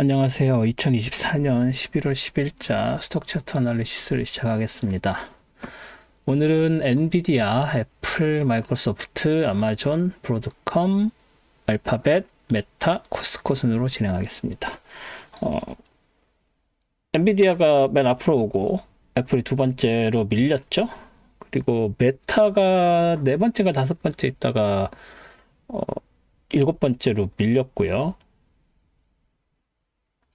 안녕하세요. 2024년 11월 10일자 스톡 차트 애널리시스를 시작하겠습니다. 오늘은 엔비디아, 애플, 마이크로소프트, 아마존, 브로드컴, 알파벳, 메타, 코스트코 순으로 진행하겠습니다. 엔비디아가 맨 앞으로 오고 애플이 두 번째로 밀렸죠. 그리고 메타가 네 번째가 다섯 번째 있다가 일곱 번째로 밀렸고요.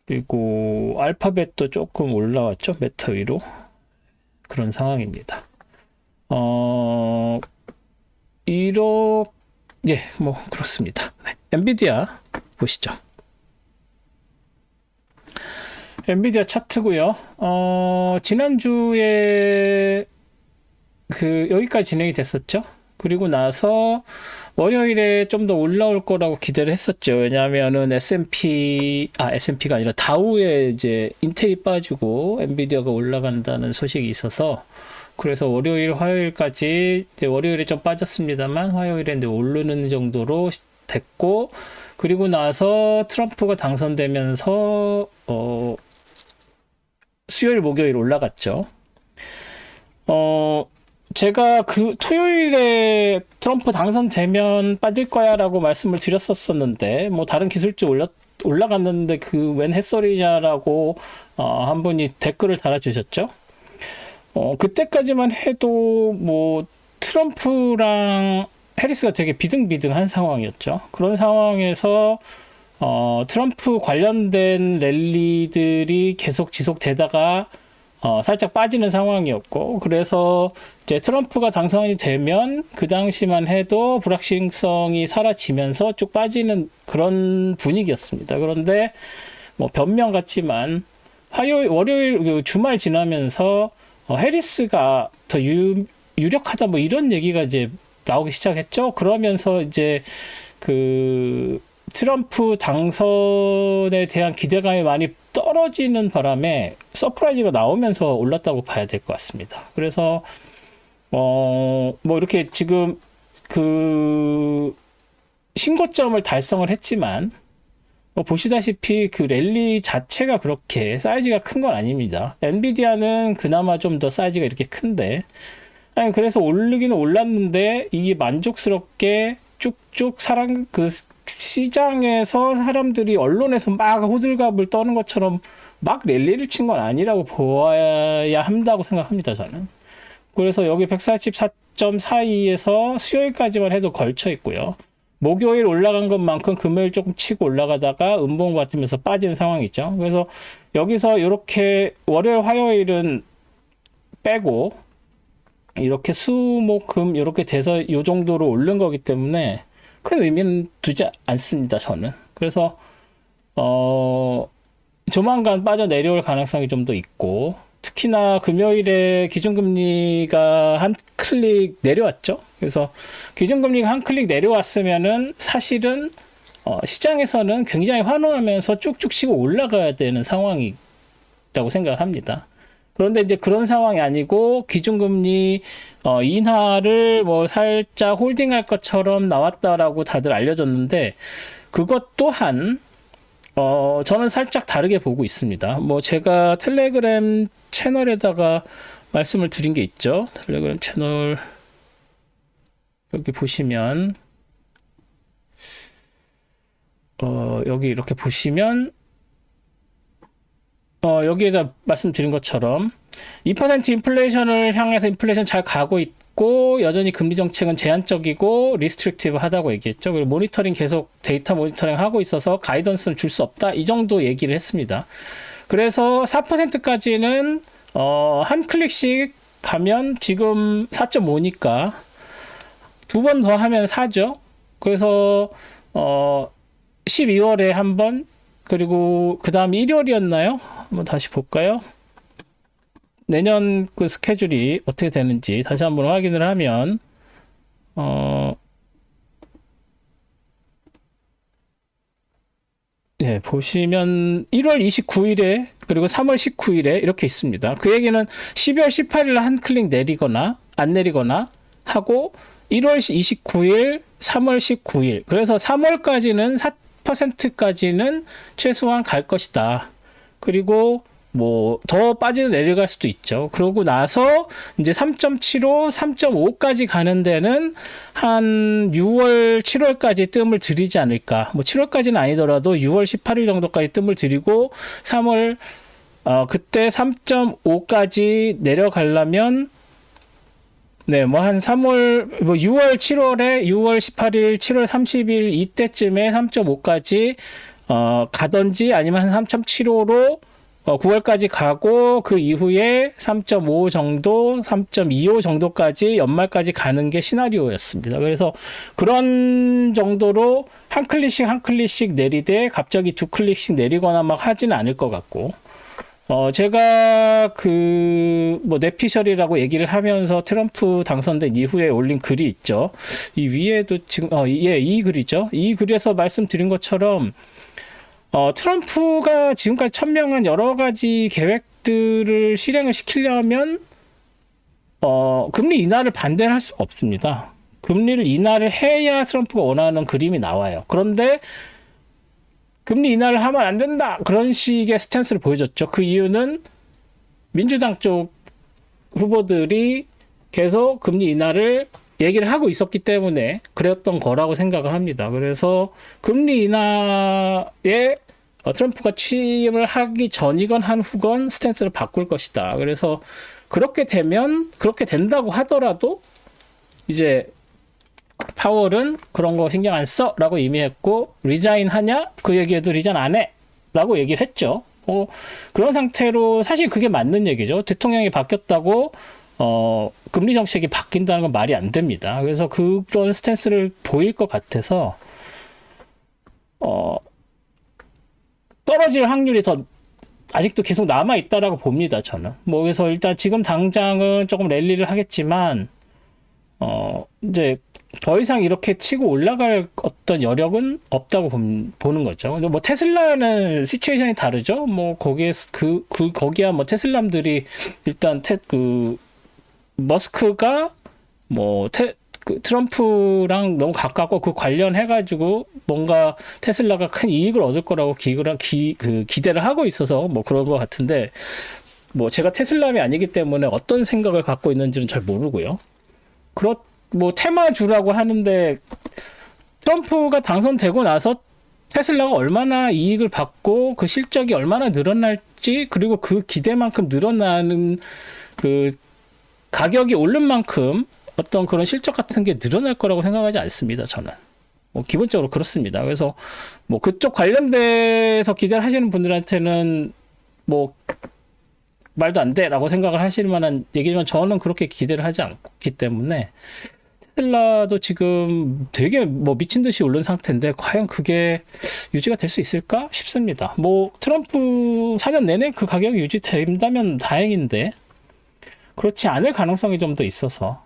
그리고 알파벳도 조금 올라왔죠. 메타 위로. 그런 상황입니다. 뭐, 그렇습니다. 네. 엔비디아 보시죠. 엔비디아 차트고요. 지난주에 여기까지 진행이 됐었죠. 그리고 나서 월요일에 좀 더 올라올 거라고 기대를 했었죠. 왜냐하면은 S&P가 아니라 다우에 이제 인텔이 빠지고 엔비디아가 올라간다는 소식이 있어서 그래서 월요일, 화요일까지 이제 월요일에 좀 빠졌습니다만 화요일에 이제 오르는 정도로 됐고 그리고 나서 트럼프가 당선되면서 수요일, 목요일 올라갔죠. 제가 토요일에 트럼프 당선되면 빠질 거야 라고 말씀을 드렸었는데, 뭐 다른 기술주 올라갔는데 웬 햇소리냐라고, 한 분이 댓글을 달아주셨죠. 그때까지만 해도 뭐 트럼프랑 해리스가 되게 비등비등한 상황이었죠. 그런 상황에서, 트럼프 관련된 랠리들이 계속 지속되다가, 살짝 빠지는 상황이었고, 그래서 이제 트럼프가 당선이 되면 그 당시만 해도 불확실성이 사라지면서 쭉 빠지는 그런 분위기였습니다. 그런데 뭐 변명 같지만 월요일 주말 지나면서 해리스가 더 유력하다 뭐 이런 얘기가 이제 나오기 시작했죠. 그러면서 이제 트럼프 당선에 대한 기대감이 많이 떨어지는 바람에 서프라이즈가 나오면서 올랐다고 봐야 될 것 같습니다. 그래서 뭐 이렇게 지금 신고점을 달성을 했지만 보시다시피 랠리 자체가 그렇게 사이즈가 큰 건 아닙니다. 엔비디아는 그나마 좀 더 사이즈가 이렇게 큰데 그래서 오르기는 올랐는데 이게 만족스럽게 쭉쭉 시장에서 사람들이 언론에서 막 호들갑을 떠는 것처럼 막 랠리를 친 건 아니라고 보아야 한다고 생각합니다, 저는. 그래서 여기 144.42에서 수요일까지만 해도 걸쳐 있고요. 목요일 올라간 것만큼 금요일 조금 치고 올라가다가 음봉 같으면서 빠지는 상황이죠. 그래서 여기서 이렇게 월요일, 화요일은 빼고 이렇게 수,목,금 이렇게 돼서 이 정도로 오른 거기 때문에 큰 의미는 두지 않습니다, 저는. 그래서 조만간 빠져 내려올 가능성이 좀 더 있고, 특히나 금요일에 기준금리가 한 클릭 내려왔죠. 그래서 기준금리가 한 클릭 내려왔으면은 사실은 시장에서는 굉장히 환호하면서 쭉쭉 치고 올라가야 되는 상황이라고 생각을 합니다. 그런데 이제 그런 상황이 아니고 기준금리 인하를 뭐 살짝 홀딩할 것처럼 나왔다라고 다들 알려졌는데 그것 또한 저는 살짝 다르게 보고 있습니다. 뭐 제가 텔레그램 채널에다가 말씀을 드린 게 있죠. 텔레그램 채널 여기 보시면 여기 이렇게 보시면 여기에다 말씀드린 것처럼 2% 인플레이션을 향해서 인플레이션 잘 가고 있고 여전히 금리 정책은 제한적이고 리스트릭티브 하다고 얘기했죠. 그리고 모니터링 계속 데이터 모니터링 하고 있어서 가이던스를 줄 수 없다. 이 정도 얘기를 했습니다. 그래서 4%까지는 한 클릭씩 가면 지금 4.5니까 두 번 더 하면 4죠. 그래서 12월에 한 번 그리고 그 다음 1월이었나요? 한번 다시 볼까요? 내년 그 스케줄이 어떻게 되는지 다시 한번 확인을 하면 네, 보시면 1월 29일에 그리고 3월 19일에 이렇게 있습니다. 그 얘기는 12월 18일 한 클릭 내리거나 안 내리거나 하고 1월 29일, 3월 19일 그래서 3월까지는 10%까지는 최소한 갈 것이다. 그리고 뭐 더 빠져 내려갈 수도 있죠. 그러고 나서 이제 3.75, 3.5까지 가는 데는 한 6월, 7월까지 뜸을 들이지 않을까. 뭐 7월까지는 아니더라도 6월 18일 정도까지 뜸을 들이고 3월 그때 3.5까지 내려가려면 네, 뭐 한 3월, 뭐 6월, 7월에 6월 18일, 7월 30일 이때쯤에 3.5까지 가든지 아니면 한 3.75로 9월까지 가고 그 이후에 3.5 정도, 3.25 정도까지 연말까지 가는 게 시나리오였습니다. 그래서 그런 정도로 한 클릭씩 한 클릭씩 내리되 갑자기 두 클릭씩 내리거나 막 하지는 않을 것 같고 제가 뭐 뇌피셜이라고 얘기를 하면서 트럼프 당선된 이후에 올린 글이 있죠. 이 위에도 지금 이 글이죠. 이 글에서 말씀드린 것처럼 트럼프가 지금까지 천명한 여러 가지 계획들을 실행을 시키려면 금리 인하를 반대를 할 수 없습니다. 금리를 인하를 해야 트럼프가 원하는 그림이 나와요. 그런데 금리 인하를 하면 안 된다. 그런 식의 스탠스를 보여줬죠. 그 이유는 민주당 쪽 후보들이 계속 금리 인하를 얘기를 하고 있었기 때문에 그랬던 거라고 생각을 합니다. 그래서 금리 인하에 트럼프가 취임을 하기 전이건 한 후건 스탠스를 바꿀 것이다. 그래서 그렇게 된다고 하더라도 이제 파월은 그런 거 신경 안 써 라고 이미 했고 리자인 하냐? 그 얘기에도 리자인 안 해 라고 얘기를 했죠. 그런 상태로 사실 그게 맞는 얘기죠. 대통령이 바뀌었다고 금리 정책이 바뀐다는 건 말이 안 됩니다. 그래서 그런 스탠스를 보일 것 같아서 떨어질 확률이 더 아직도 계속 남아 있다라고 봅니다. 저는 그래서 일단 지금 당장은 조금 랠리를 하겠지만 이제 더 이상 이렇게 치고 올라갈 어떤 여력은 없다고 보는 거죠. 뭐 테슬라는 시츄에이션이 다르죠. 뭐 거기에 거기야 뭐 테슬람들이 일단 머스크가 뭐 트럼프랑 너무 가깝고 그 관련해가지고 뭔가 테슬라가 큰 이익을 얻을 거라고 기대를 하고 있어서 뭐 그런 것 같은데 뭐 제가 테슬람이 아니기 때문에 어떤 생각을 갖고 있는지는 잘 모르고요. 뭐 테마주라고 하는데 트럼프가 당선되고 나서 테슬라가 얼마나 이익을 받고 그 실적이 얼마나 늘어날지 그리고 그 기대만큼 늘어나는 그 가격이 오른 만큼 어떤 그런 실적 같은 게 늘어날 거라고 생각하지 않습니다. 저는 기본적으로 그렇습니다. 그래서 뭐 그쪽 관련돼서 기대를 하시는 분들한테는 뭐 말도 안 돼라고 생각을 하실 만한 얘기지만 저는 그렇게 기대를 하지 않기 때문에 테슬라도 지금 되게 뭐 미친 듯이 오른 상태인데 과연 그게 유지가 될 수 있을까 싶습니다. 뭐 트럼프 4년 내내 그 가격이 유지된다면 다행인데 그렇지 않을 가능성이 좀 더 있어서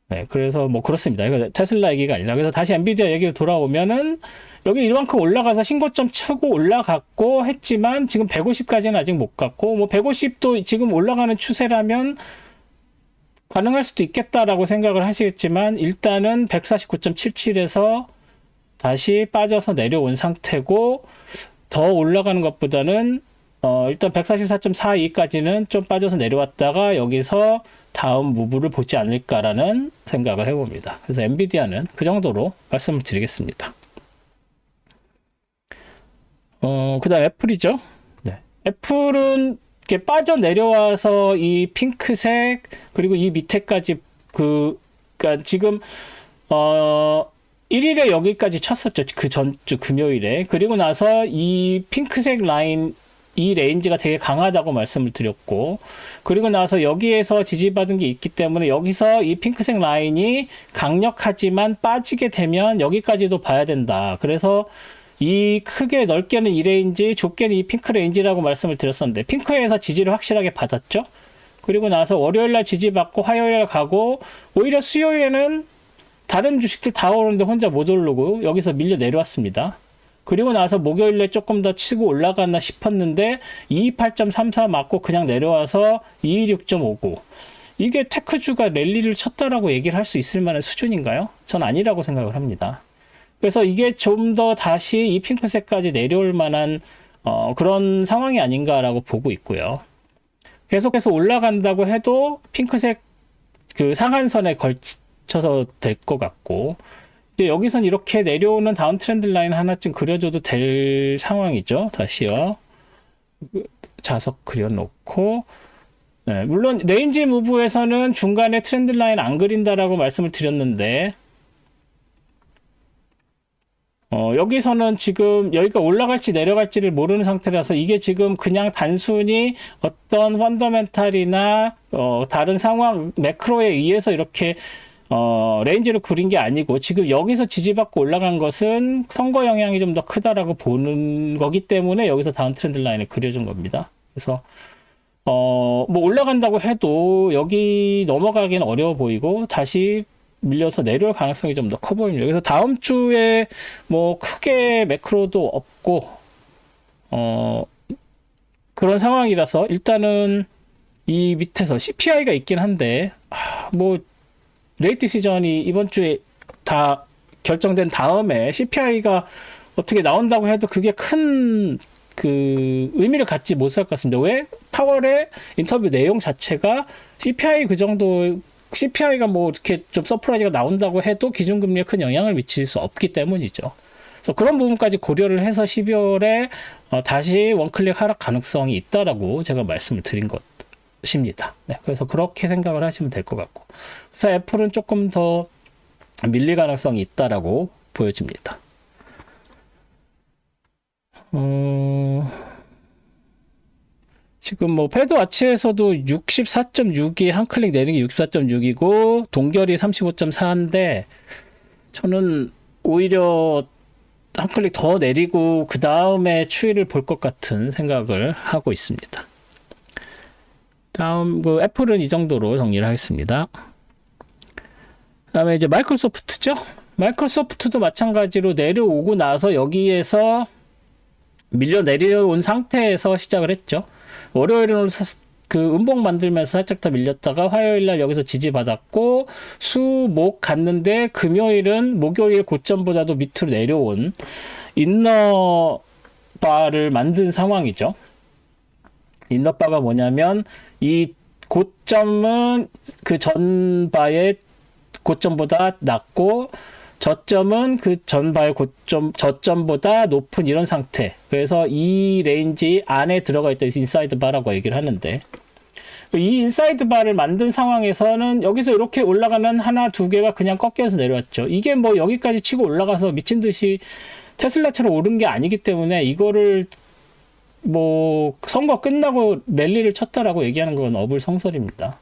네, 그래서 뭐 그렇습니다. 이거 테슬라 얘기가 아니라 그래서 다시 엔비디아 얘기로 돌아오면은 여기 이만큼 올라가서 신고점 치고 올라갔고 했지만 지금 150까지는 아직 못 갔고 뭐 150도 지금 올라가는 추세라면 가능할 수도 있겠다라고 생각을 하시겠지만 일단은 149.77에서 다시 빠져서 내려온 상태고 더 올라가는 것보다는 일단 144.42까지는 좀 빠져서 내려왔다가 여기서 다음 무브를 보지 않을까라는 생각을 해봅니다. 그래서 엔비디아는 그 정도로 말씀을 드리겠습니다. 그 다음 애플이죠. 네. 애플은 이렇게 빠져내려와서 이 핑크색 그리고 이 밑에까지 그러니까 지금 1일에 여기까지 쳤었죠. 그 전주 금요일에. 그리고 나서 이 핑크색 라인 이 레인지가 되게 강하다고 말씀을 드렸고 그리고 나서 여기에서 지지받은 게 있기 때문에 여기서 이 핑크색 라인이 강력하지만 빠지게 되면 여기까지도 봐야 된다. 그래서 이 크게 넓게는 이 레인지 좁게는 이 핑크 레인지라고 말씀을 드렸었는데 핑크에서 지지를 확실하게 받았죠. 그리고 나서 월요일날 지지받고 화요일날 가고 오히려 수요일에는 다른 주식들 다 오르는데 혼자 못 오르고 여기서 밀려 내려왔습니다. 그리고 나서 목요일에 조금 더 치고 올라갔나 싶었는데 228.34 맞고 그냥 내려와서 226.59 이게 테크주가 랠리를 쳤다라고 얘기를 할 수 있을 만한 수준인가요? 전 아니라고 생각을 합니다. 그래서 이게 좀 더 다시 이 핑크색까지 내려올 만한 그런 상황이 아닌가라고 보고 있고요. 계속해서 올라간다고 해도 핑크색 그 상한선에 걸쳐서 될 것 같고, 이제 여기선 이렇게 내려오는 다운 트렌드 라인 하나쯤 그려줘도 될 상황이죠. 다시요. 자석 그려놓고, 네, 물론 레인지 무브에서는 중간에 트렌드 라인 안 그린다라고 말씀을 드렸는데, 여기서는 지금 여기가 올라갈지 내려갈지를 모르는 상태라서 이게 지금 그냥 단순히 어떤 펀더멘탈이나 다른 상황 매크로에 의해서 이렇게 레인지를 그린 게 아니고, 지금 여기서 지지받고 올라간 것은 선거 영향이 좀 더 크다라고 보는 거기 때문에 여기서 다운 트렌드 라인을 그려준 겁니다. 그래서 뭐 올라간다고 해도 여기 넘어가기는 어려워 보이고 다시 밀려서 내려올 가능성이 좀 더 커 보입니다. 그래서 다음 주에 뭐 크게 매크로도 없고 그런 상황이라서 일단은 이 밑에서 CPI가 있긴 한데 뭐 레이트 시전이 이번 주에 다 결정된 다음에 CPI가 어떻게 나온다고 해도 그게 큰 그 의미를 갖지 못할 것 같습니다. 왜? 파월의 인터뷰 내용 자체가 CPI 그 정도 CPI가 뭐 이렇게 좀 서프라이즈가 나온다고 해도 기준금리에 큰 영향을 미칠 수 없기 때문이죠. 그래서 그런 부분까지 고려를 해서 12월에 다시 원클릭 하락 가능성이 있다라고 제가 말씀을 드린 것입니다. 네, 그래서 그렇게 생각을 하시면 될 것 같고, 그래서 애플은 조금 더 밀릴 가능성이 있다라고 보여집니다. 지금 뭐 패드와치에서도 64.6이 한 클릭 내리는 게 64.6이고 동결이 35.4인데 저는 오히려 한 클릭 더 내리고 그 다음에 추이를 볼 것 같은 생각을 하고 있습니다. 다음 그 애플은 이 정도로 정리를 하겠습니다. 그다음에 이제 마이크로소프트죠. 마이크로소프트도 마찬가지로 내려오고 나서 여기에서 밀려 내려온 상태에서 시작을 했죠. 월요일은 그 음봉 만들면서 살짝 더 밀렸다가 화요일날 여기서 지지받았고 수, 목 갔는데 금요일은 목요일 고점보다도 밑으로 내려온 인너 바를 만든 상황이죠. 인너 바가 뭐냐면 이 고점은 그 전바의 고점보다 낮고 저점은 그 전발 고점 저점보다 높은 이런 상태. 그래서 이 레인지 안에 들어가 있다. 인사이드 바라고 얘기를 하는데, 이 인사이드 바를 만든 상황에서는 여기서 이렇게 올라가는 하나 두 개가 그냥 꺾여서 내려왔죠. 이게 뭐 여기까지 치고 올라가서 미친 듯이 테슬라처럼 오른 게 아니기 때문에 이거를 뭐 선거 끝나고 랠리를 쳤다라고 얘기하는 건 어불성설입니다.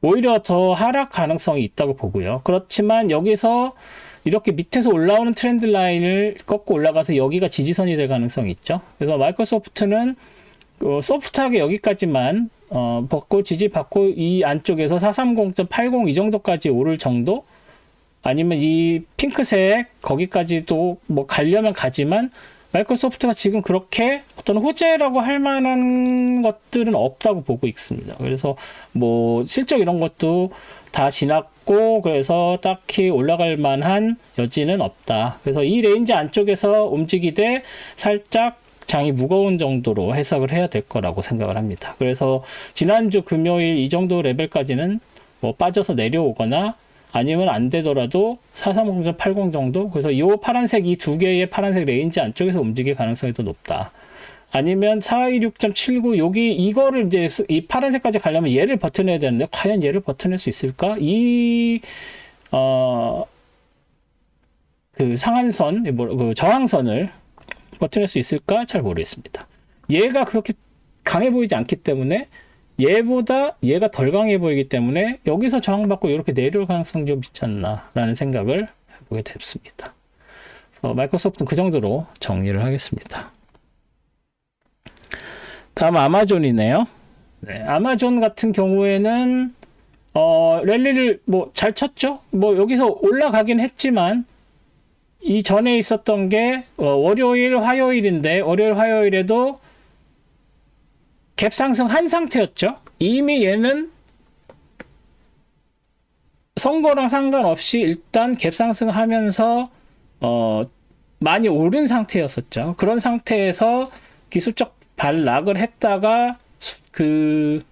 오히려 더 하락 가능성이 있다고 보고요. 그렇지만 여기서 이렇게 밑에서 올라오는 트렌드 라인을 꺾고 올라가서 여기가 지지선이 될 가능성이 있죠. 그래서 마이크로소프트는 소프트하게 여기까지만 받고 지지받고 이 안쪽에서 430.80 이 정도까지 오를 정도, 아니면 이 핑크색 거기까지도 뭐 가려면 가지만 마이크로소프트가 지금 그렇게 어떤 호재라고 할 만한 것들은 없다고 보고 있습니다. 그래서 뭐 실적 이런 것도 다 지났고 그래서 딱히 올라갈 만한 여지는 없다. 그래서 이 레인지 안쪽에서 움직이되 살짝 장이 무거운 정도로 해석을 해야 될 거라고 생각을 합니다. 그래서 지난주 금요일 이 정도 레벨까지는 뭐 빠져서 내려오거나 아니면 안 되더라도 430.80 정도, 그래서 이 파란색 이 두 개의 파란색 레인지 안쪽에서 움직일 가능성이 더 높다. 아니면 426.79 여기 이거를 이제 이 파란색까지 가려면 얘를 버텨내야 되는데 과연 얘를 버텨낼 수 있을까? 그 상한선, 그 저항선을 버텨낼 수 있을까? 잘 모르겠습니다. 얘가 그렇게 강해 보이지 않기 때문에, 얘보다 얘가 덜 강해 보이기 때문에 여기서 저항받고 이렇게 내려올 가능성이 좀 있지 않나 라는 생각을 해보게 됐습니다. 그래서 마이크로소프트는 그 정도로 정리를 하겠습니다. 다음 아마존이네요. 네, 아마존 같은 경우에는 랠리를 뭐 잘 쳤죠. 뭐 여기서 올라가긴 했지만 이 전에 있었던 게 월요일 화요일인데 월요일 화요일에도 갭 상승한 상태였죠. 이미 얘는 선거랑 상관없이 일단 갭 상승하면서 많이 오른 상태였었죠. 그런 상태에서 기술적 반락을 했다가 그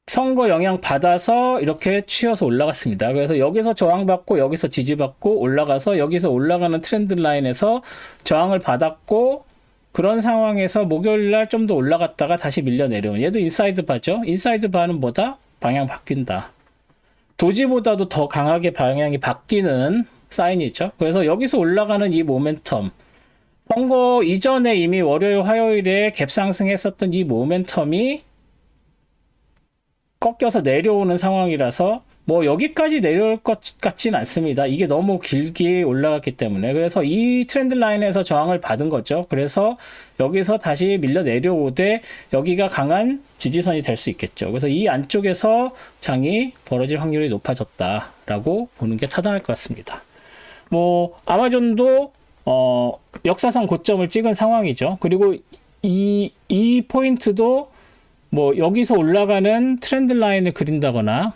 선거 영향 받아서 이렇게 치여서 올라갔습니다. 그래서 여기서 저항받고 여기서 지지받고 올라가서 여기서 올라가는 트렌드 라인에서 저항을 받았고 그런 상황에서 목요일 날 좀 더 올라갔다가 다시 밀려 내려온 얘도 인사이드 바죠. 인사이드 바는 뭐다? 방향 바뀐다. 도지보다도 더 강하게 방향이 바뀌는 사인이죠. 그래서 여기서 올라가는 이 모멘텀 선거 이전에 이미 월요일 화요일에 갭 상승했었던 이 모멘텀이 꺾여서 내려오는 상황이라서 뭐 여기까지 내려올 것 같지는 않습니다. 이게 너무 길게 올라갔기 때문에. 그래서 이 트렌드 라인에서 저항을 받은 거죠. 그래서 여기서 다시 밀려 내려오되 여기가 강한 지지선이 될 수 있겠죠. 그래서 이 안쪽에서 장이 벌어질 확률이 높아졌다라고 보는 게 타당할 것 같습니다. 뭐 아마존도 역사상 고점을 찍은 상황이죠. 그리고 이 포인트도 뭐 여기서 올라가는 트렌드 라인을 그린다거나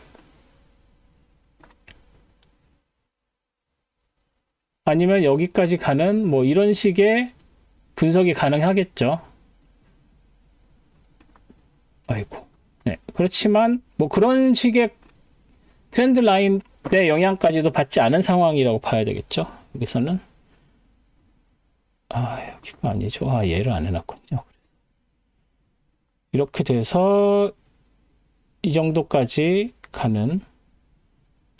아니면 여기까지 가는 뭐 이런 식의 분석이 가능하겠죠. 아이고. 네. 그렇지만 뭐 그런 식의 트렌드 라인의 영향까지도 받지 않은 상황이라고 봐야 되겠죠. 여기서는 여기가 아니죠. 얘를 안 해놨군요. 이렇게 돼서 이 정도까지 가는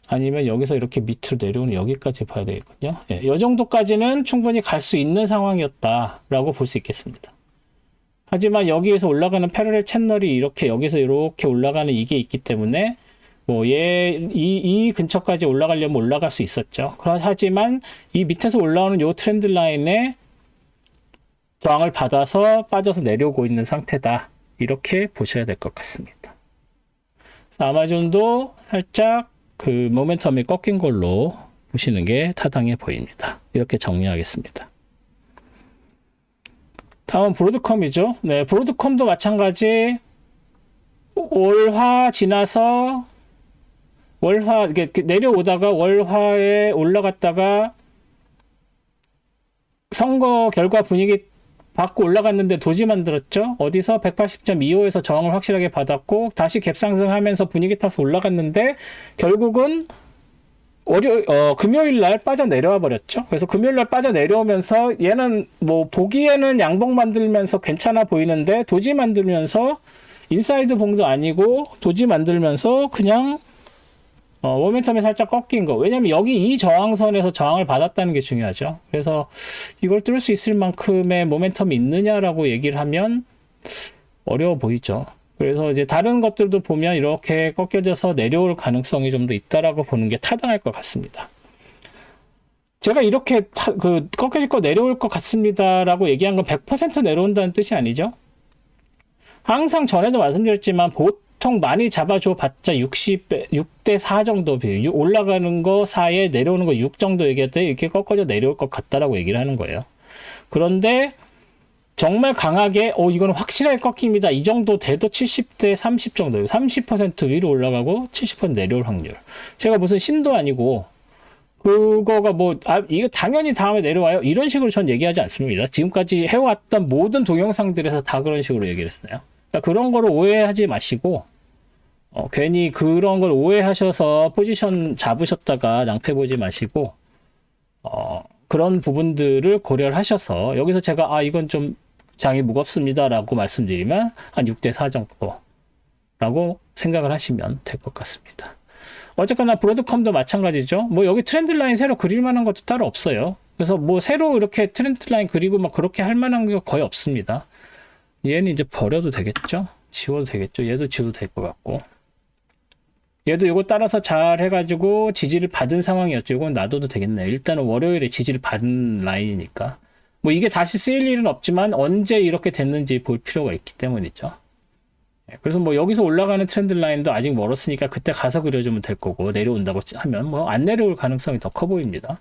아니면 여기서 이렇게 밑으로 내려오는 여기까지 봐야 되겠군요. 예, 이 정도까지는 충분히 갈 수 있는 상황이었다라고 볼 수 있겠습니다. 하지만 여기에서 올라가는 패러렐 채널이 이렇게 여기서 이렇게 올라가는 이게 있기 때문에 뭐 이 근처까지 올라가려면 올라갈 수 있었죠. 하지만 이 밑에서 올라오는 요 트렌드 라인에 저항을 받아서 빠져서 내려오고 있는 상태다. 이렇게 보셔야 될 것 같습니다. 아마존도 살짝 그 모멘텀이 꺾인 걸로 보시는 게 타당해 보입니다. 이렇게 정리하겠습니다. 다음 브로드컴이죠. 네, 브로드컴도 마찬가지 월화 지나서 월화 이게 내려오다가 월화에 올라갔다가 선거 결과 분위기 받고 올라갔는데 도지 만들었죠. 어디서 180.25에서 저항을 확실하게 받았고 다시 갭 상승하면서 분위기 타서 올라갔는데 결국은 금요일 날 빠져 내려와 버렸죠. 그래서 금요일 날 빠져 내려오면서 얘는 뭐 보기에는 양봉 만들면서 괜찮아 보이는데 도지 만들면서 인사이드 봉도 아니고 도지 만들면서 그냥 모멘텀이 살짝 꺾인 거. 왜냐면 여기 이 저항선에서 저항을 받았다는 게 중요하죠. 그래서 이걸 뚫을 수 있을 만큼의 모멘텀이 있느냐라고 얘기를 하면 어려워 보이죠. 그래서 이제 다른 것들도 보면 이렇게 꺾여져서 내려올 가능성이 좀 더 있다라고 보는 게 타당할 것 같습니다. 제가 이렇게 꺾여질 거 내려올 것 같습니다라고 얘기한 건 100% 내려온다는 뜻이 아니죠. 항상 전에도 말씀드렸지만 보통 많이 잡아줘 봤자 6대 4 정도 비율. 올라가는 거 4에 내려오는 거 6 정도 얘기할 때 이렇게 꺾어져 내려올 것 같다라고 얘기를 하는 거예요. 그런데 정말 강하게 이거는 확실하게 꺾입니다. 이 정도 돼도 70대 30 정도. 30% 위로 올라가고 70% 내려올 확률. 제가 무슨 신도 아니고 그거가 이거 당연히 다음에 내려와요. 이런 식으로 전 얘기하지 않습니다. 지금까지 해왔던 모든 동영상들에서 다 그런 식으로 얘기를 했어요. 그러니까 그런 거를 오해하지 마시고 괜히 그런 걸 오해하셔서 포지션 잡으셨다가 낭패 보지 마시고 그런 부분들을 고려를 하셔서 여기서 제가 이건 좀 장이 무겁습니다 라고 말씀드리면 한 6대 4 정도라고 생각을 하시면 될 것 같습니다. 어쨌거나 브로드컴도 마찬가지죠. 뭐 여기 트렌드 라인 새로 그릴 만한 것도 따로 없어요. 그래서 뭐 새로 이렇게 트렌드 라인 그리고 막 그렇게 할 만한 게 거의 없습니다. 얘는 이제 버려도 되겠죠? 지워도 되겠죠? 얘도 지워도 될 것 같고. 얘도 이거 따라서 잘 해가지고 지지를 받은 상황이었죠. 이건 놔둬도 되겠네. 일단은 월요일에 지지를 받은 라인이니까. 뭐 이게 다시 쓰일 일은 없지만 언제 이렇게 됐는지 볼 필요가 있기 때문이죠. 그래서 뭐 여기서 올라가는 트렌드 라인도 아직 멀었으니까 그때 가서 그려주면 될 거고 내려온다고 하면 뭐 안 내려올 가능성이 더 커 보입니다.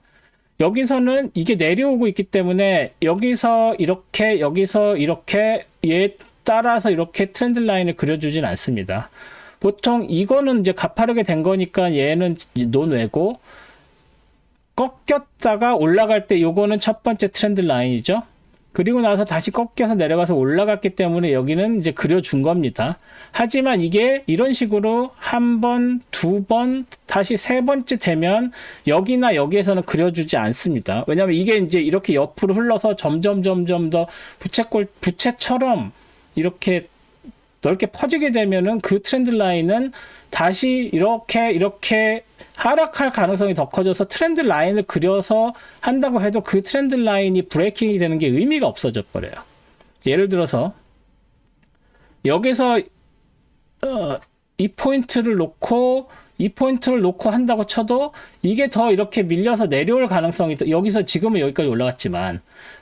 여기서는 이게 내려오고 있기 때문에 여기서 이렇게 여기서 이렇게 얘 따라서 이렇게 트렌드 라인을 그려주진 않습니다. 보통 이거는 이제 가파르게 된 거니까 얘는 논외고 꺾였다가 올라갈 때 요거는 첫 번째 트렌드 라인이죠. 그리고 나서 다시 꺾여서 내려가서 올라갔기 때문에 여기는 이제 그려준 겁니다. 하지만 이게 이런 식으로 한 번, 두 번, 다시 세 번째 되면 여기나 여기에서는 그려주지 않습니다. 왜냐하면 이게 이제 이렇게 옆으로 흘러서 점점 더 부채처럼 이렇게 넓게 퍼지게 되면은 그 트렌드 라인은 다시 이렇게 하락할 가능성이 더 커져서 트렌드 라인을 그려서 한다고 해도 그 트렌드 라인이 브레이킹이 되는 게 의미가 없어져 버려요. 예를 들어서 여기서 이 포인트를 놓고 한다고 쳐도 이게 더 이렇게 밀려서 내려올 가능성이 여기서 지금은 여기까지 올라갔지만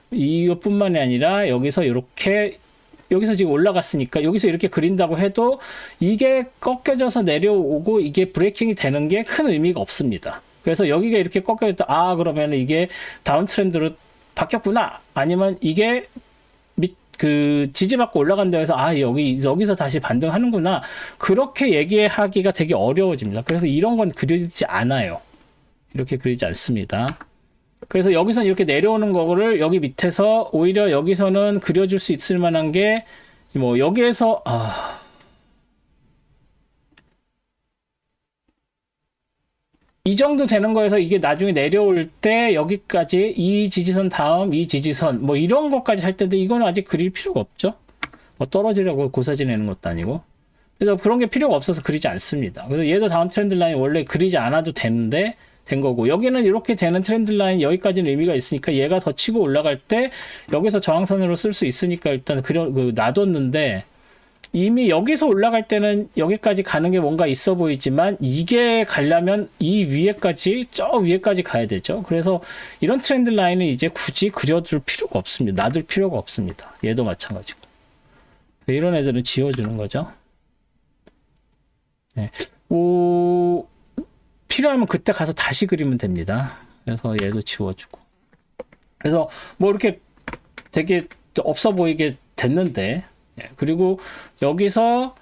이것뿐만이 아니라 여기서 지금 올라갔으니까 여기서 이렇게 그린다고 해도 이게 꺾여져서 내려오고 이게 브레이킹이 되는 게 큰 의미가 없습니다. 그래서 여기가 이렇게 꺾여졌다. 그러면 이게 다운 트렌드로 바뀌었구나. 아니면 이게 지지받고 올라간다 해서 여기서 다시 반등하는구나. 그렇게 얘기하기가 되게 어려워집니다. 그래서 이런 건 그리지 않아요. 이렇게 그리지 않습니다. 그래서 여기서는 이렇게 내려오는 거를 여기 밑에서 오히려 여기서는 그려줄 수 있을 만한 게 뭐 여기에서 이 정도 되는 거에서 이게 나중에 내려올 때 여기까지 이 지지선 다음 이 지지선 뭐 이런 것까지 할 텐데 이거는 아직 그릴 필요가 없죠. 뭐 떨어지려고 고사지 내는 것도 아니고. 그래서 그런 게 필요가 없어서 그리지 않습니다. 그래서 얘도 다음 트렌드 라인 원래 그리지 않아도 되는데 된 거고, 여기는 이렇게 되는 트렌드 라인 여기까지는 의미가 있으니까 얘가 더 치고 올라갈 때 여기서 저항선으로 쓸 수 있으니까 일단 놔뒀는데, 이미 여기서 올라갈 때는 여기까지 가는 게 뭔가 있어 보이지만 이게 가려면 이 위에까지 저 위에까지 가야 되죠. 그래서 이런 트렌드 라인은 이제 굳이 그려줄 필요가 없습니다. 놔둘 필요가 없습니다. 얘도 마찬가지고. 이런 애들은 지워주는 거죠. 네. 필요하면 그때 가서 다시 그리면 됩니다. 그래서 얘도 지워주고. 그래서 뭐 이렇게 되게 없어 보이게 됐는데, 그리고 여기서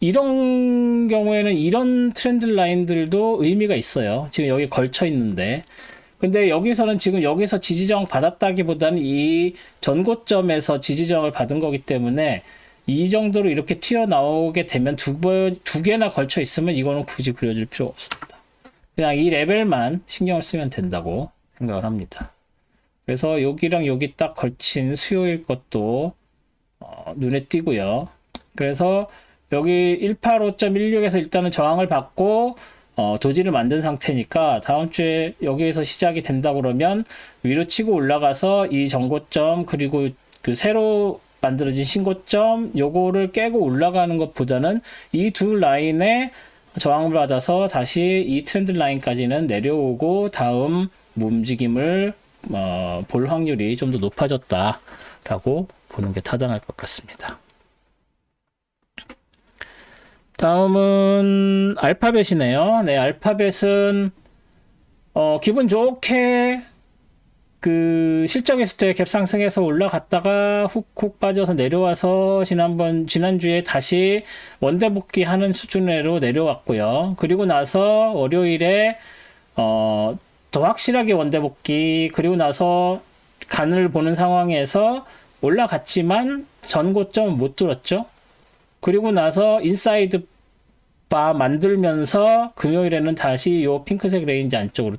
이런 경우에는 이런 트렌드 라인들도 의미가 있어요. 지금 여기 걸쳐 있는데, 근데 여기서는 지금 여기서 지지저항 받았다기보다는 이 전고점에서 지지저항을 받은 거기 때문에 이 정도로 이렇게 튀어나오게 되면 두 개나 걸쳐 있으면 이거는 굳이 그려줄 필요 없습니다. 그냥 이 레벨만 신경을 쓰면 된다고 생각을 합니다. 그래서 여기랑 여기 딱 걸친 수요일 것도 눈에 띄고요. 그래서 여기 185.16에서 일단은 저항을 받고 도지를 만든 상태니까 다음 주에 여기에서 시작이 된다 그러면 위로 치고 올라가서 이 전고점 그리고 그 새로 만들어진 신고점 요거를 깨고 올라가는 것보다는 이 두 라인에 저항을 받아서 다시 이 트렌드 라인까지는 내려오고 다음 움직임을 볼 확률이 좀 더 높아졌다라고 보는 게 타당할 것 같습니다. 다음은 알파벳이네요. 네, 알파벳은 기분 좋게 그 실적했을 때 갭 상승해서 올라갔다가 훅훅 빠져서 내려와서 지난주에 다시 원대 복귀하는 수준으로 내려왔고요. 그리고 나서 월요일에 더 확실하게 원대 복귀, 그리고 나서 간을 보는 상황에서 올라갔지만 전고점 못 뚫었죠. 그리고 나서 인사이드 바 만들면서 금요일에는 다시 요 핑크색 레인지 안쪽으로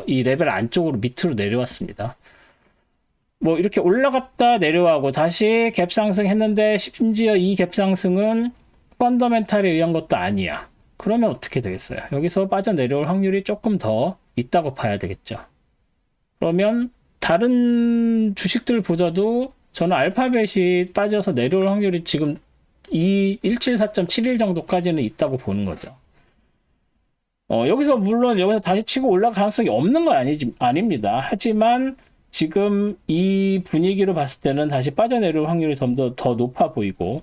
이 레벨 안쪽으로 밑으로 내려왔습니다. 뭐 이렇게 올라갔다 내려가고 다시 갭 상승했는데 심지어 이 갭 상승은 펀더멘탈에 의한 것도 아니야. 그러면 어떻게 되겠어요? 여기서 빠져내려올 확률이 조금 더 있다고 봐야 되겠죠. 그러면 다른 주식들보다도 저는 알파벳이 빠져서 내려올 확률이 지금 이 174.71 정도까지는 있다고 보는 거죠. 물론 여기서 다시 치고 올라갈 가능성이 없는 건 아닙니다. 하지만 지금 이 분위기로 봤을 때는 다시 빠져내려올 확률이 좀 더 높아 보이고,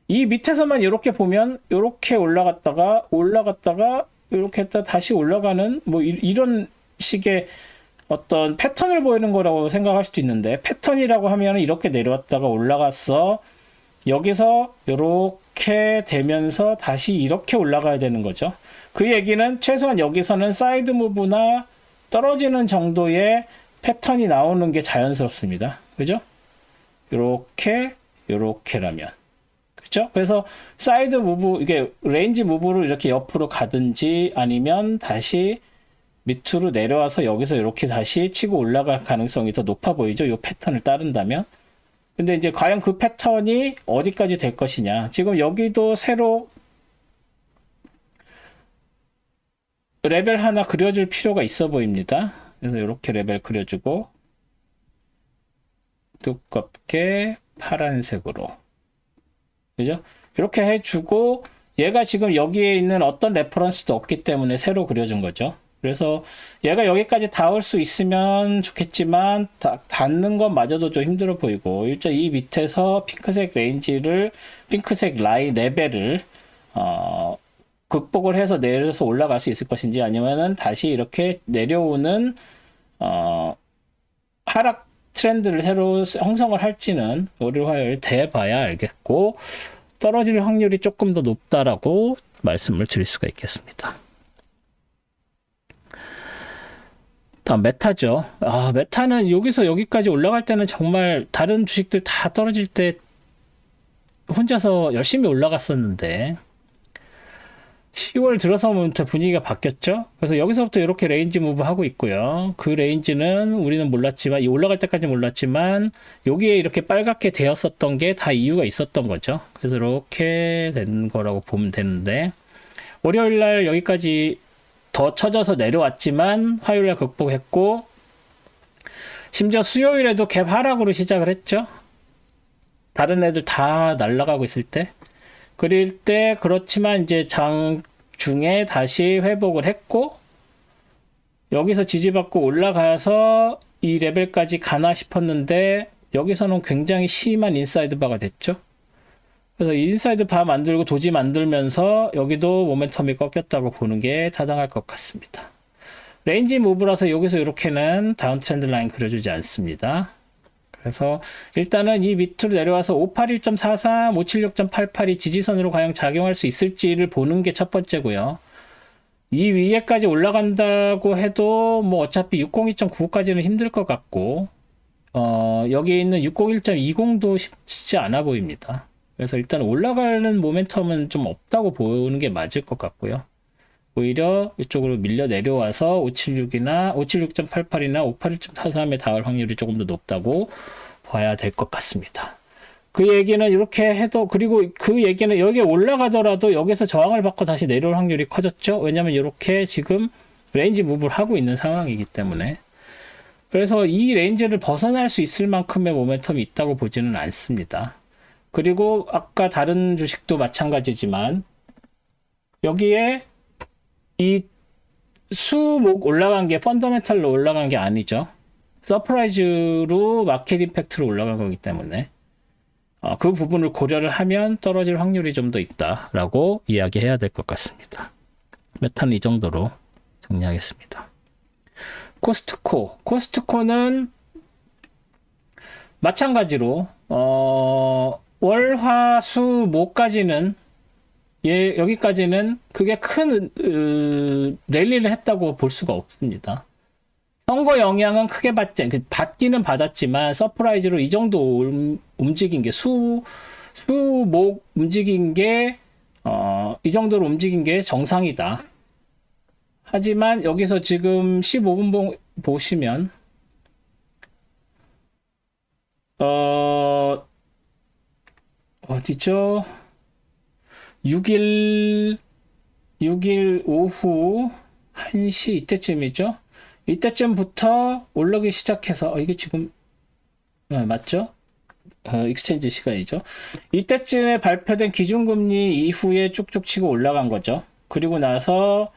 이 밑에서만 이렇게 보면 이렇게 올라갔다가 이렇게 했다 다시 올라가는 뭐 이런 식의 어떤 패턴을 보이는 거라고 생각할 수도 있는데, 패턴이라고 하면 이렇게 내려왔다가 올라갔어. 여기서 이렇게 되면서 다시 이렇게 올라가야 되는 거죠. 그 얘기는 최소한 여기서는 사이드 무브나 떨어지는 정도의 패턴이 나오는 게 자연스럽습니다. 그죠? 요렇게라면. 그죠? 그래서 사이드 무브, 이게 레인지 무브로 이렇게 옆으로 가든지 아니면 다시 밑으로 내려와서 여기서 이렇게 다시 치고 올라갈 가능성이 더 높아 보이죠? 이 패턴을 따른다면. 근데 이제 과연 그 패턴이 어디까지 될 것이냐. 지금 여기도 새로 레벨 하나 그려줄 필요가 있어 보입니다. 그래서 이렇게 레벨 그려주고 두껍게 파란색으로. 그죠? 이렇게 해주고 얘가 지금 여기에 있는 어떤 레퍼런스도 없기 때문에 새로 그려준 거죠. 그래서 얘가 여기까지 닿을 수 있으면 좋겠지만 닿는 것마저도 좀 힘들어 보이고 일단 이 밑에서 핑크색 레인지를 핑크색 라인 레벨을 극복을 해서 내려서 올라갈 수 있을 것인지 아니면은 다시 이렇게 내려오는 하락 트렌드를 새로 형성을 할지는 월요일 화요일 돼봐야 알겠고 떨어질 확률이 조금 더 높다라고 말씀을 드릴 수가 있겠습니다. 다음 메타죠. 메타는 여기서 여기까지 올라갈 때는 정말 다른 주식들 다 떨어질 때 혼자서 열심히 올라갔었는데 10월 들어서부터 분위기가 바뀌었죠. 그래서 여기서부터 이렇게 레인지 무브 하고 있고요. 그 레인지는 우리는 몰랐지만 이 올라갈 때까지 몰랐지만 여기에 이렇게 빨갛게 되었었던 게 다 이유가 있었던 거죠. 그래서 이렇게 된 거라고 보면 되는데 월요일 날 여기까지 더 쳐져서 내려왔지만 화요일 날 극복했고 심지어 수요일에도 갭 하락으로 시작을 했죠. 다른 애들 다 날아가고 있을 때. 그럴 때 그렇지만 이제 장 중에 다시 회복을 했고 여기서 지지받고 올라가서 이 레벨까지 가나 싶었는데 여기서는 굉장히 심한 인사이드 바가 됐죠. 그래서 인사이드 바 만들고 도지 만들면서 여기도 모멘텀이 꺾였다고 보는 게 타당할 것 같습니다. 레인지 무브라서 여기서 이렇게는 다운 트렌드 라인 그려주지 않습니다. 그래서 일단은 이 밑으로 내려와서 581.43, 576.88이 지지선으로 과연 작용할 수 있을지를 보는 게 첫 번째고요. 이 위에까지 올라간다고 해도 뭐 어차피 602.95까지는 힘들 것 같고 여기 있는 601.20도 쉽지 않아 보입니다. 그래서 일단 올라가는 모멘텀은 좀 없다고 보는 게 맞을 것 같고요. 오히려 이쪽으로 밀려 내려와서 576이나 576.88이나 581.43에 닿을 확률이 조금 더 높다고 봐야 될 것 같습니다. 그 얘기는 이렇게 해도 그리고 그 얘기는 여기에 올라가더라도 여기서 저항을 받고 다시 내려올 확률이 커졌죠. 왜냐면 이렇게 지금 레인지 무브를 하고 있는 상황이기 때문에 그래서 이 레인지를 벗어날 수 있을 만큼의 모멘텀이 있다고 보지는 않습니다. 그리고 아까 다른 주식도 마찬가지지만 여기에 이 수목 올라간 게 펀더멘탈로 올라간 게 아니죠. 서프라이즈로 마켓 임팩트로 올라간 거기 때문에 그 부분을 고려를 하면 떨어질 확률이 좀 더 있다라고 이야기해야 될 것 같습니다. 메타는 이 정도로 정리하겠습니다. 코스트코는 마찬가지로 월, 화, 수, 목까지는 여기까지는 그게 큰 랠리를 했다고 볼 수가 없습니다. 선거 영향은 크게 받기는 받았지만 서프라이즈로 이 정도 움직인 게 수목 움직인 게 이 정도로 움직인 게 정상이다. 하지만 여기서 지금 15분 보시면 어디죠? 6일 오후 1시 이때쯤이죠? 이때쯤부터 올라오기 시작해서 이게 지금 맞죠? 익스체인지 시간이죠. 이때쯤에 발표된 기준금리 이후에 쭉쭉 치고 올라간 거죠. 그리고 나서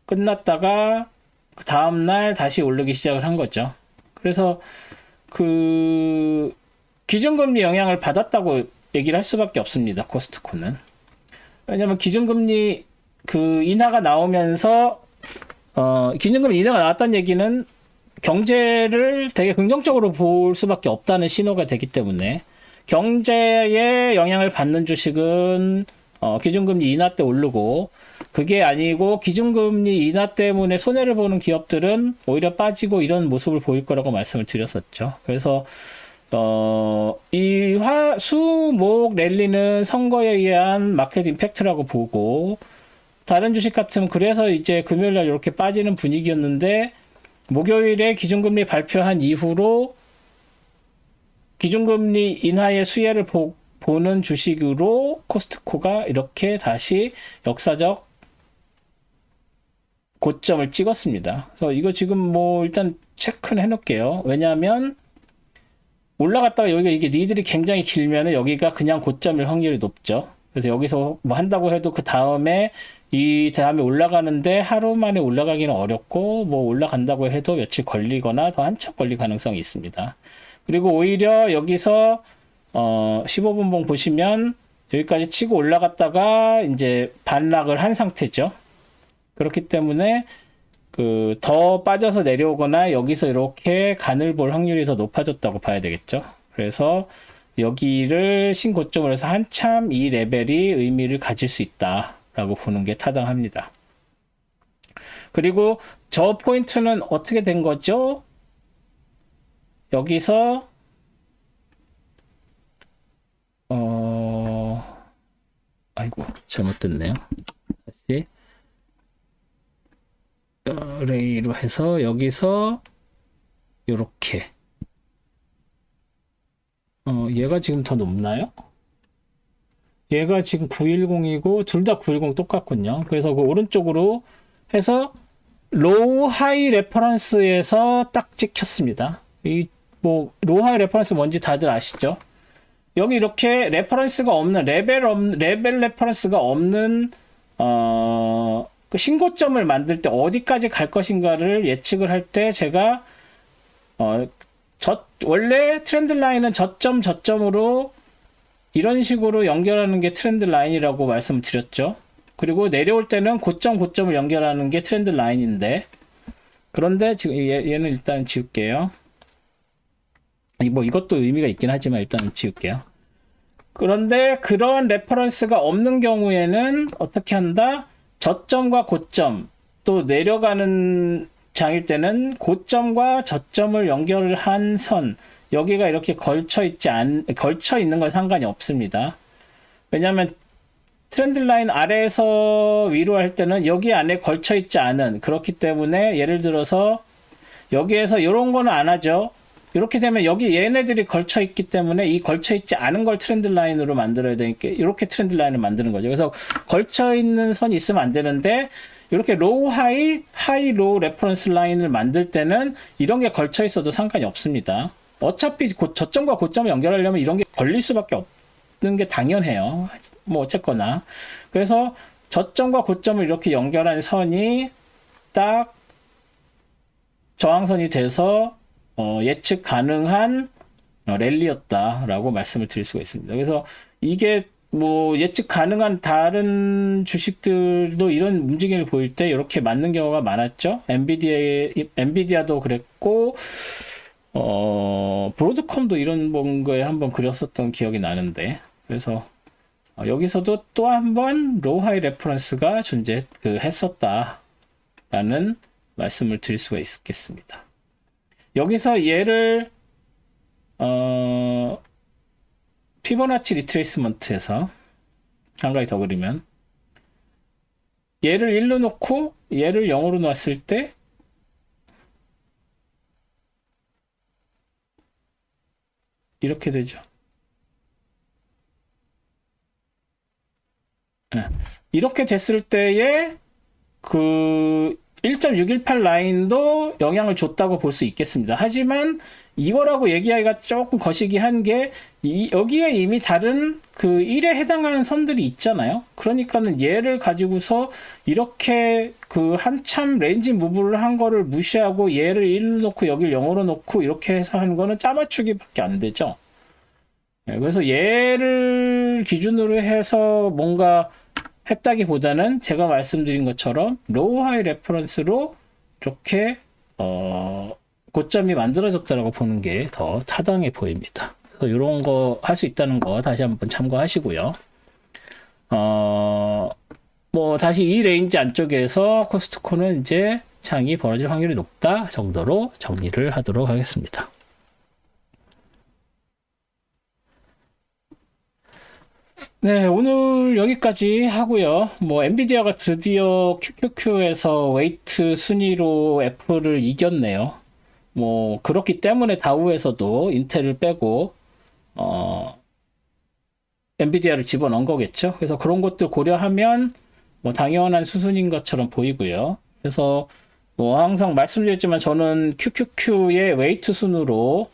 끝났다가 그 다음날 다시 오르기 시작을 한 거죠. 그래서 그 기준금리 영향을 받았다고 얘기를 할 수밖에 없습니다. 코스트코는. 왜냐면 기준금리 그 인하가 나오면서 기준금리 인하가 나왔다는 얘기는 경제를 되게 긍정적으로 볼 수밖에 없다는 신호가 되기 때문에 경제에 영향을 받는 주식은 기준금리 인하 때 오르고, 그게 아니고 기준금리 인하 때문에 손해를 보는 기업들은 오히려 빠지고 이런 모습을 보일 거라고 말씀을 드렸었죠. 그래서 이 수목 랠리는 선거에 의한 마켓 임팩트라고 보고, 다른 주식 같으면 그래서 이제 금요일날 이렇게 빠지는 분위기였는데, 목요일에 기준금리 발표한 이후로 기준금리 인하의 수혜를 보는 주식으로 코스트코가 이렇게 다시 역사적 고점을 찍었습니다. 그래서 이거 지금 뭐 일단 체크는 해놓을게요. 왜냐하면 올라갔다가 여기가 이게 니들이 굉장히 길면은 여기가 그냥 고점일 확률이 높죠. 그래서 여기서 뭐 한다고 해도 그 다음에 이 다음에 올라가는데 하루 만에 올라가기는 어렵고, 뭐 올라간다고 해도 며칠 걸리거나 더 한참 걸릴 가능성이 있습니다. 그리고 오히려 여기서 15분봉 보시면 여기까지 치고 올라갔다가 이제 반락을 한 상태죠. 그렇기 때문에 더 빠져서 내려오거나 여기서 이렇게 간을 볼 확률이 더 높아졌다고 봐야 되겠죠. 그래서 여기를 신고점으로 해서 한참 이 레벨이 의미를 가질 수 있다라고 보는 게 타당합니다. 그리고 저 포인트는 어떻게 된 거죠? 여기서 아이고 잘못됐네요. 다시 레이로 해서 여기서 요렇게 얘가 지금 더 높나요? 얘가 지금 910이고 둘 다 910 똑같군요. 그래서 그 오른쪽으로 해서 로우 하이 레퍼런스에서 딱 찍혔습니다. 이 뭐 로우 하이 레퍼런스 뭔지 다들 아시죠? 여기 이렇게 레퍼런스가 없는 레벨 레퍼런스가 없는 그 신고점을 만들 때 어디까지 갈 것인가를 예측을 할 때 제가 원래 트렌드 라인은 저점으로 이런 식으로 연결하는 게 트렌드 라인이라고 말씀드렸죠. 그리고 내려올 때는 고점을 연결하는 게 트렌드 라인인데, 그런데 지금 얘는 일단 지울게요. 뭐 이것도 의미가 있긴 하지만 일단 지울게요. 그런데 그런 레퍼런스가 없는 경우에는 어떻게 한다? 저점과 고점, 또 내려가는 장일 때는 고점과 저점을 연결한 선, 여기가 이렇게 걸쳐 있는 건 상관이 없습니다. 왜냐하면 트렌드 라인 아래에서 위로 할 때는 여기 안에 걸쳐 있지 않은, 그렇기 때문에 예를 들어서 여기에서 이런 거는 안 하죠. 이렇게 되면 여기 얘네들이 걸쳐 있기 때문에 이 걸쳐 있지 않은 걸 트렌드 라인으로 만들어야 되니까 이렇게 트렌드 라인을 만드는 거죠. 그래서 걸쳐 있는 선이 있으면 안 되는데, 이렇게 로우 하이 로우 레퍼런스 라인을 만들 때는 이런 게 걸쳐 있어도 상관이 없습니다. 어차피 저점과 고점을 연결하려면 이런 게 걸릴 수밖에 없는 게 당연해요. 뭐 어쨌거나. 그래서 저점과 고점을 이렇게 연결한 선이 딱 저항선이 돼서 예측 가능한 랠리였다라고 말씀을 드릴 수가 있습니다. 그래서 이게 뭐 예측 가능한 다른 주식들도 이런 움직임을 보일 때 이렇게 맞는 경우가 많았죠. 엔비디아도 그랬고, 브로드컴도 이런 뭔가에 한번 그렸었던 기억이 나는데, 그래서 여기서도 또 한번 로우 하이 레퍼런스가 했었다라는 말씀을 드릴 수가 있겠습니다. 여기서 얘를 피보나치 리트레이스먼트에서 한 가지 더 그리면, 얘를 1로 놓고 얘를 0으로 놨을 때 이렇게 되죠. 이렇게 됐을 때에 그 1.618 라인도 영향을 줬다고 볼 수 있겠습니다. 하지만 이거라고 얘기하기가 조금 거시기한 게, 여기에 이미 다른 그 1에 해당하는 선들이 있잖아요. 그러니까는 얘를 가지고서 이렇게 그 한참 레인지 무브를 한 거를 무시하고 얘를 1로 놓고 여기를 0으로 놓고 이렇게 해서 하는 거는 짜맞추기밖에 안 되죠. 그래서 얘를 기준으로 해서 뭔가 했다기보다는 제가 말씀드린 것처럼 로우 하이 레퍼런스로 이렇게 고점이 만들어졌다라고 보는 게 더 타당해 보입니다. 그래서 이런 거 할 수 있다는 거 다시 한번 참고하시고요. 뭐 다시 이 레인지 안쪽에서 코스트코는 이제 장이 벌어질 확률이 높다 정도로 정리를 하도록 하겠습니다. 네, 오늘 여기까지 하고요. 뭐 엔비디아가 드디어 QQQ에서 웨이트 순위로 애플을 이겼네요. 뭐 그렇기 때문에 다우에서도 인텔을 빼고 엔비디아를 집어넣은 거겠죠. 그래서 그런 것들 고려하면 뭐 당연한 수순인 것처럼 보이고요. 그래서 뭐 항상 말씀드렸지만 저는 QQQ의 웨이트 순으로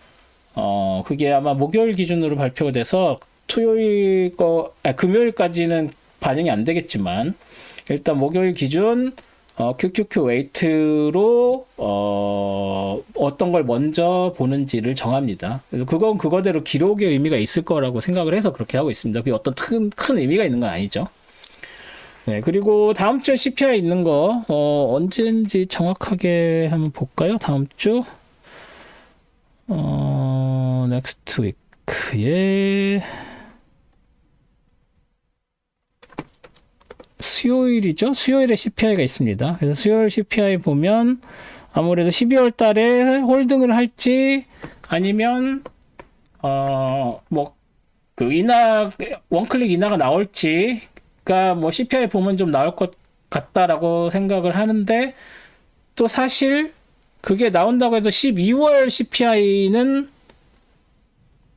그게 아마 목요일 기준으로 발표가 돼서 금요일까지는 반영이 안 되겠지만 일단 목요일 기준 QQQ 웨이트로 어떤 걸 먼저 보는지를 정합니다. 그래서 그건 그거대로 기록의 의미가 있을 거라고 생각을 해서 그렇게 하고 있습니다. 그게 어떤 큰 의미가 있는 건 아니죠. 네, 그리고 다음 주에 CPI 있는 거 언제인지 정확하게 한번 볼까요? 다음 주 next week에 수요일이죠. 수요일에 CPI가 있습니다. 그래서 수요일 CPI 보면 아무래도 12월 달에 홀딩을 할지 아니면 원클릭 인하가 나올지가 뭐 CPI 보면 좀 나올 것 같다라고 생각을 하는데 또 사실 그게 나온다고 해도 12월 CPI는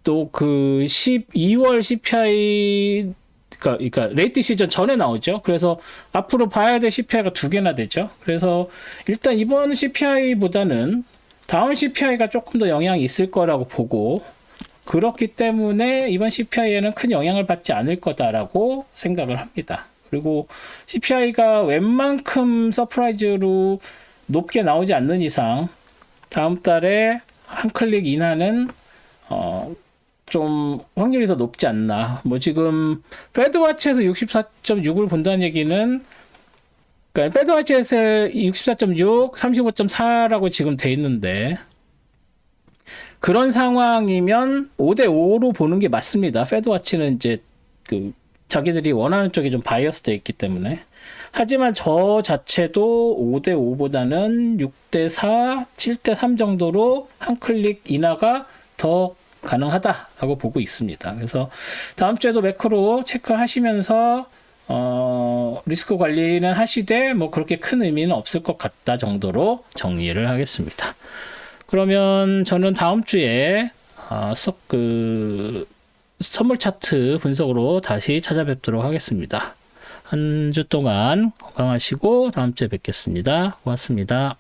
또 그 12월 CPI 그러니까 레이트 시즌 전에 나오죠. 그래서 앞으로 봐야 될 CPI가 두 개나 되죠. 그래서 일단 이번 CPI보다는 다음 CPI가 조금 더 영향이 있을 거라고 보고 그렇기 때문에 이번 CPI에는 큰 영향을 받지 않을 거다라고 생각을 합니다. 그리고 CPI가 웬만큼 서프라이즈로 높게 나오지 않는 이상 다음 달에 한 클릭 인하는 좀 확률이 더 높지 않나. 뭐 지금 패드와치에서 64.6을 본다는 얘기는 그러니까 패드와치에서 64.6, 35.4라고 지금 돼 있는데 그런 상황이면 5대5로 보는 게 맞습니다. 패드와치는 이제 그 자기들이 원하는 쪽이 좀 바이어스 돼 있기 때문에. 하지만 저 자체도 5대5보다는 6대4, 7대3 정도로 한 클릭 인하가 더 가능하다라고 보고 있습니다. 그래서 다음 주에도 매크로 체크하시면서 리스크 관리는 하시되 뭐 그렇게 큰 의미는 없을 것 같다 정도로 정리를 하겠습니다. 그러면 저는 다음 주에 선물 차트 분석으로 다시 찾아뵙도록 하겠습니다. 한 주 동안 건강하시고 다음 주에 뵙겠습니다. 고맙습니다.